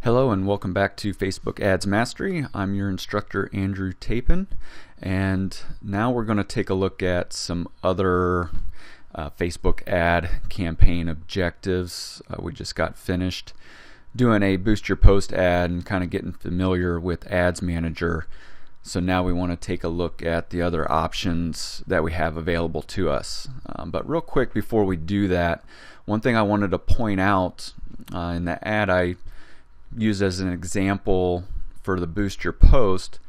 Hello and welcome back to Facebook Ads Mastery. I'm your instructor Andrew Tapin, and now we're going to take a look at some other Facebook ad campaign objectives. We just got finished doing a Boost Your Post ad and kind of getting familiar with Ads Manager. So now we want to take a look at the other options that we have available to us. But real quick before we do that, one thing I wanted to point out in the ad I use as an example for the Boost Your Post,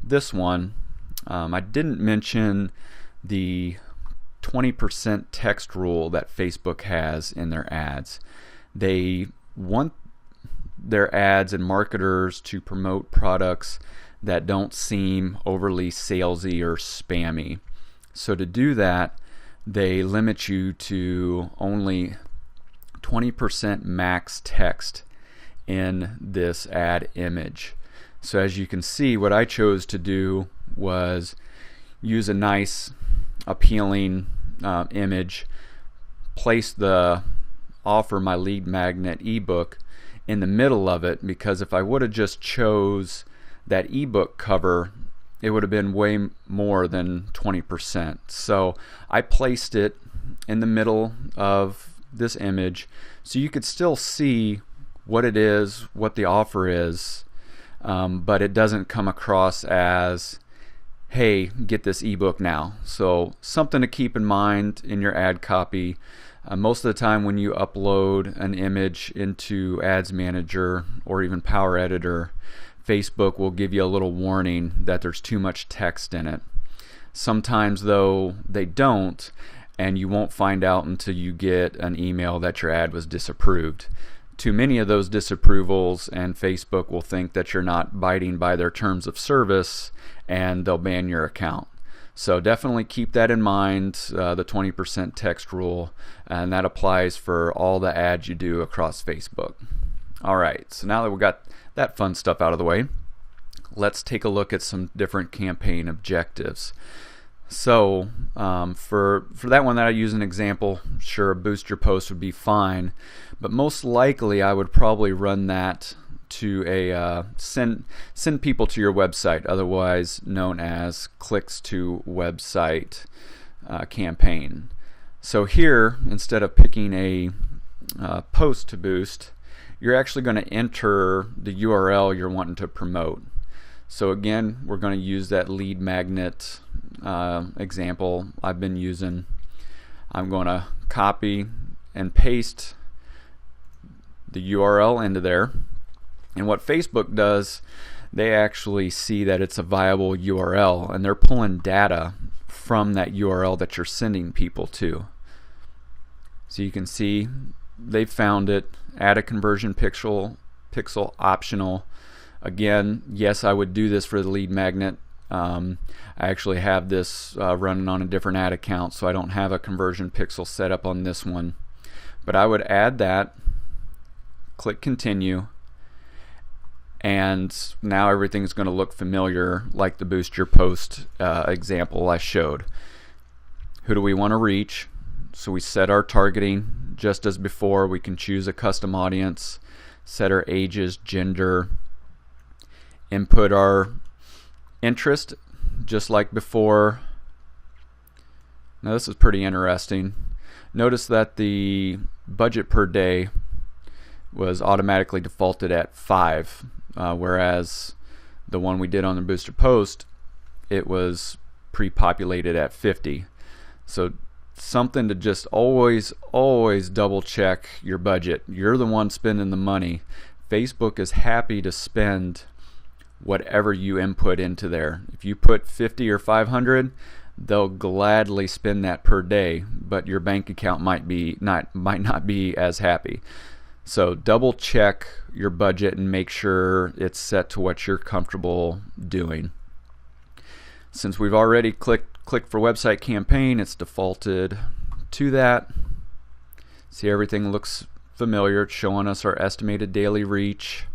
this one, I didn't mention the 20% text rule that Facebook has in their ads. They want their ads and marketers to promote products that don't seem overly salesy or spammy. So to do that, they limit you to only 20% max text in this ad image. So as you can see, what I chose to do was use a nice appealing image, place the Offer My Lead Magnet ebook in the middle of it, because if I would have just chose that ebook cover, it would have been way more than 20%. So I placed it in the middle of this image so you could still see what it is, what the offer is, but it doesn't come across as, hey, get this ebook now. So something to keep in mind in your ad copy. Most of the time when you upload an image into Ads Manager or even Power Editor, Facebook will give you a little warning that there's too much text in it. Sometimes though they don't, and you won't find out until you get an email that your ad was disapproved. Too many of those disapprovals and Facebook will think that you're not abiding by their terms of service and they'll ban your account. So definitely keep that in mind, the 20% text rule, and that applies for all the ads you do across Facebook. Alright, so now that we've got that fun stuff out of the way, let's take a look at some different campaign objectives. So for that one that I use an example, sure, Boost Your Post would be fine, but most likely I would probably run that to a send people to your website, otherwise known as clicks to website campaign. So here, instead of picking a post to boost, you're actually going to enter the URL you're wanting to promote. So again, we're going to use that lead magnet example I've been using. I'm going to copy and paste the URL into there, and what Facebook does, they actually see that it's a viable URL and they're pulling data from that URL that you're sending people to. So you can see they found it. Add a conversion pixel optional. Again, yes, I would do this for the lead magnet. I actually have this running on a different ad account, so I don't have a conversion pixel set up on this one. But I would add that, click continue, and now everything's going to look familiar like the Boost Your Post example I showed. Who do we want to reach? So we set our targeting just as before. We can choose a custom audience, set our ages, gender, input our interest just like before. Now this is pretty interesting. Notice that the budget per day was automatically defaulted at 5, whereas the one we did on the Boost Your Post, it was pre-populated at 50. So something to just always double check your budget. You're the one spending the money. Facebook is happy to spend whatever you input into there. If you put 50 or 500, they'll gladly spend that per day, but your bank account might not be as happy. So double check your budget and make sure it's set to what you're comfortable doing. Since we've already clicked for website campaign, it's defaulted to that. See, everything looks familiar. It's showing us our estimated daily reach.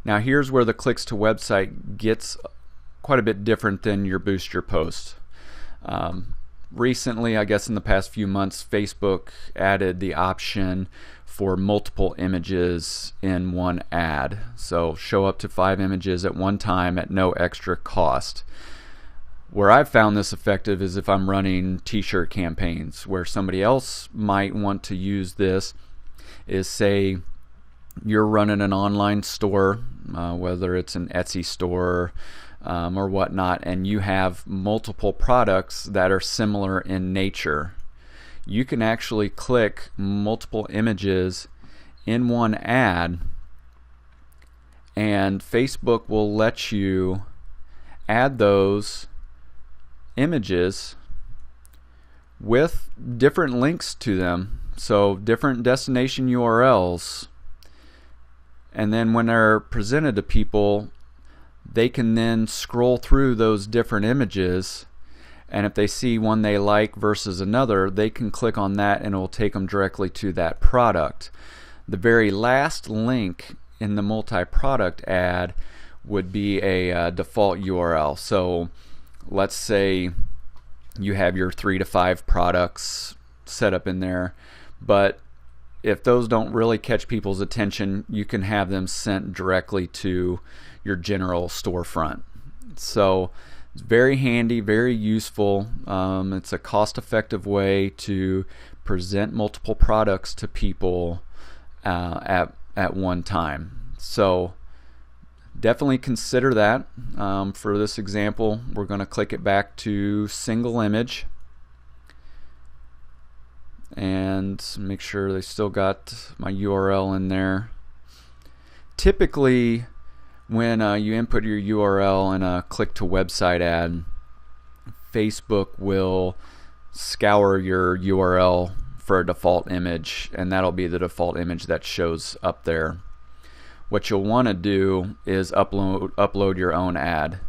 Now here's where the clicks to website gets quite a bit different than your Boost Your Post. Recently, I guess in the past few months, Facebook added the option for multiple images in one ad. So show up to 5 images at one time at no extra cost. Where I've found this effective is if I'm running t-shirt campaigns, where somebody else might want to use this is, say you're running an online store, whether it's an Etsy store or whatnot, and you have multiple products that are similar in nature. You can actually click multiple images in one ad, and Facebook will let you add those images with different links to them, so different destination URLs, and then when they're presented to people, they can then scroll through those different images, and if they see one they like versus another, they can click on that and it will take them directly to that product. The very last link in the multi-product ad would be a default URL. So let's say you have your 3 to 5 products set up in there, but if those don't really catch people's attention, you can have them sent directly to your general storefront. So it's very handy, very useful. It's a cost-effective way to present multiple products to people at one time. So definitely consider that. For this example, we're going to click it back to single image and make sure they still got my URL in there. Typically, when you input your URL in a click to website ad, Facebook will scour your URL for a default image, and that'll be the default image that shows up there. What you'll want to do is upload your own ad.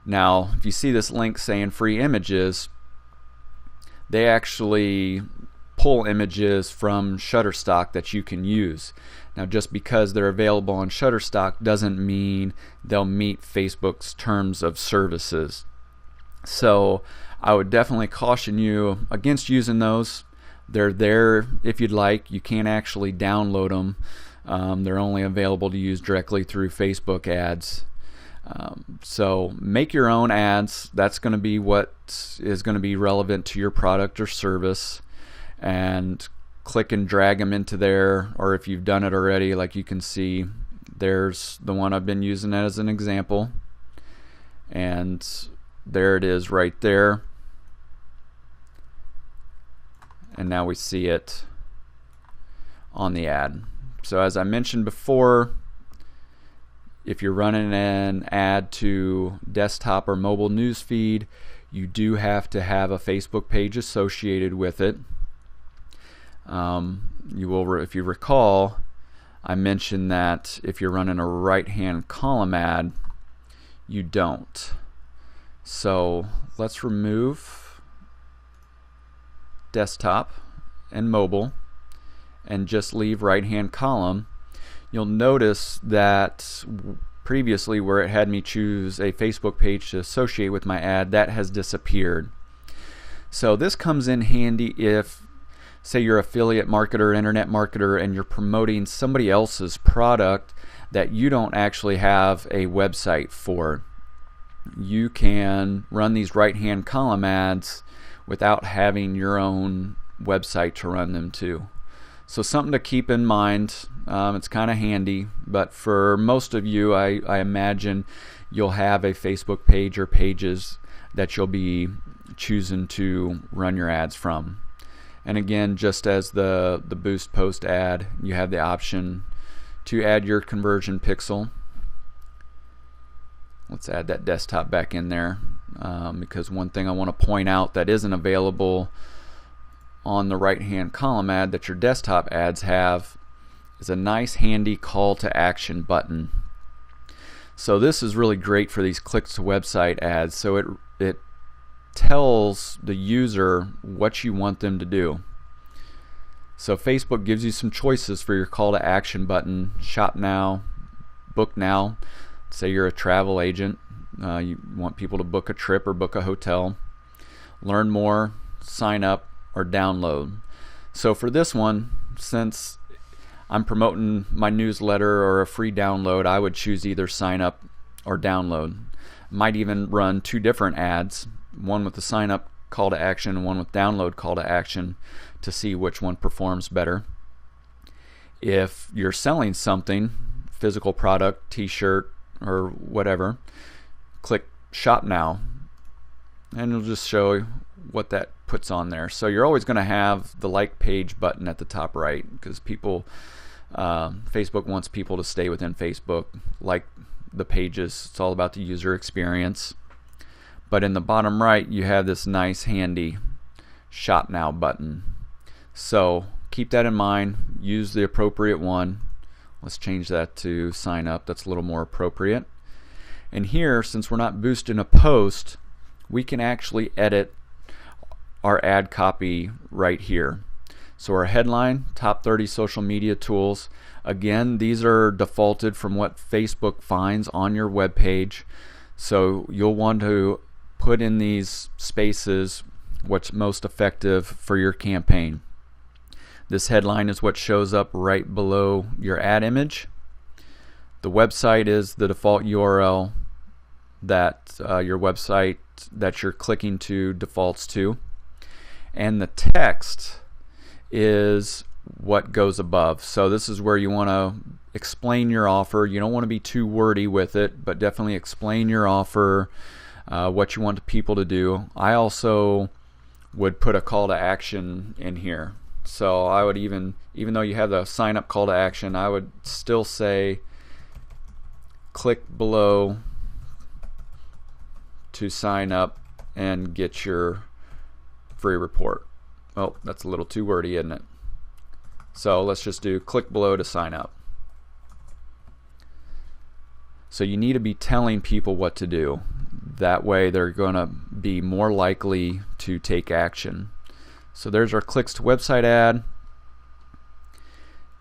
Now, if you see this link saying free images, they actually pull images from Shutterstock that you can use. Now, just because they're available on Shutterstock doesn't mean they'll meet Facebook's terms of services. So I would definitely caution you against using those. They're there if you'd like. You can't actually download them. They're only available to use directly through Facebook ads. So make your own ads. That's going to be what is going to be relevant to your product or service, and click and drag them into there. Or if you've done it already, like you can see, there's the one I've been using as an example, and there it is right there. And now we see it on the ad. So as I mentioned before, if you're running an ad to desktop or mobile news feed, you do have to have a Facebook page associated with it. If you recall, I mentioned that if you're running a right-hand column ad, you don't. So let's remove desktop and mobile and just leave right-hand column. You'll notice that previously where it had me choose a Facebook page to associate with my ad, that has disappeared. So this comes in handy if, say, you're an affiliate marketer, internet marketer, and you're promoting somebody else's product that you don't actually have a website for. You can run these right-hand column ads without having your own website to run them to. So something to keep in mind. It's kind of handy, but for most of you, I imagine you'll have a Facebook page or pages that you'll be choosing to run your ads from. And again, just as the Boost Post ad, you have the option to add your conversion pixel. Let's add that desktop back in there, because one thing I want to point out that isn't available on the right-hand column ad that your desktop ads have is a nice handy call to action button. So this is really great for these clicks to website ads. So it tells the user what you want them to do. So Facebook gives you some choices for your call to action button: shop now, book now. Say you're a travel agent, you want people to book a trip or book a hotel, learn more, sign up, or download. So for this one, since I'm promoting my newsletter or a free download, I would choose either sign up or download. Might even run 2 different ads, one with the sign up call to action and one with download call to action, to see which one performs better. If you're selling something, physical product, t-shirt or whatever, click shop now and it'll just show you what that puts on there. So you're always going to have the like page button at the top right, because Facebook wants people to stay within Facebook, like the pages. It's all about the user experience. But in the bottom right, you have this nice handy shop now button. So keep that in mind. Use the appropriate one. Let's change that to sign up. That's a little more appropriate. And here, since we're not boosting a post, we can actually edit our ad copy right here. So our headline, top 30 social media tools. Again, these are defaulted from what Facebook finds on your web page. So you'll want to put in these spaces what's most effective for your campaign. This headline is what shows up right below your ad image. The website is the default URL that your website that you're clicking to defaults to. And the text is what goes above. So this is where you want to explain your offer. You don't want to be too wordy with it, but definitely explain your offer, what you want people to do. I also would put a call to action in here. So I would even though you have the sign up call to action, I would still say click below to sign up and get your free report. Oh, that's a little too wordy, isn't it? So let's just do click below to sign up. So you need to be telling people what to do. That way they're going to be more likely to take action. So there's our clicks to website ad.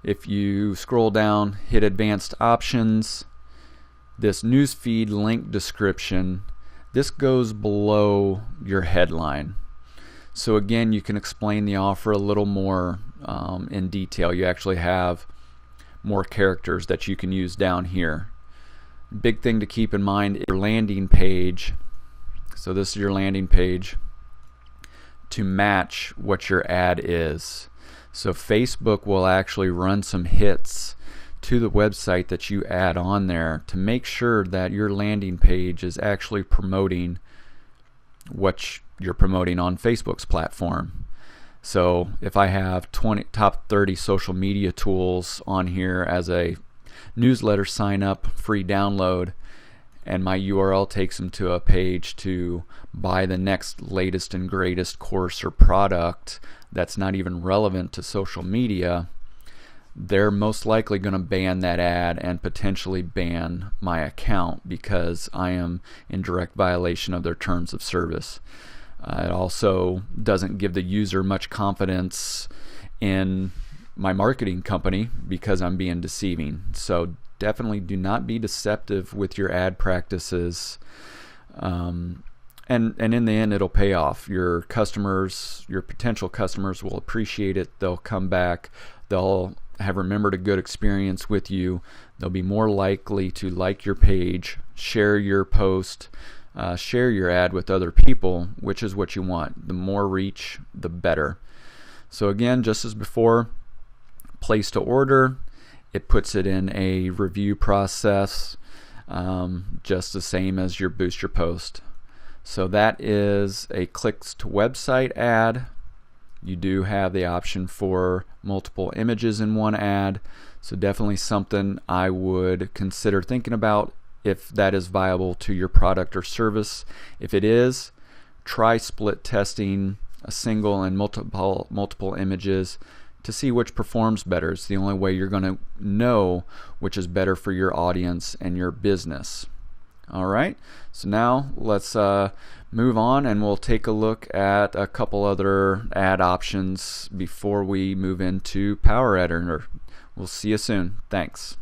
If you scroll down, hit advanced options, this newsfeed link description, this goes below your headline. So again, you can explain the offer a little more in detail. You actually have more characters that you can use down here. Big thing to keep in mind is your landing page. So this is your landing page to match what your ad is. So Facebook will actually run some hits to the website that you add on there to make sure that your landing page is actually promoting what you're promoting on Facebook's platform. So if I have top 30 social media tools on here as a newsletter sign up free download, and my URL takes them to a page to buy the next latest and greatest course or product that's not even relevant to social media, they're most likely going to ban that ad and potentially ban my account because I am in direct violation of their terms of service. It also doesn't give the user much confidence in my marketing company because I'm being deceiving. So definitely do not be deceptive with your ad practices. And in the end, it'll pay off. Your customers, your potential customers will appreciate it. They'll come back. They'll have remembered a good experience with you. They'll be more likely to like your page, share your post, share your ad with other people, which is what you want. The more reach, the better. So again, just as before, place to order. It puts it in a review process, just the same as your boost your post. So that is a clicks to website ad. You do have the option for multiple images in one ad, so definitely something I would consider thinking about if that is viable to your product or service. If it is, try split testing a single and multiple images to see which performs better. It's the only way you're going to know which is better for your audience and your business. All right, so now let's move on and we'll take a look at a couple other ad options before we move into Power Editor. We'll see you soon. Thanks.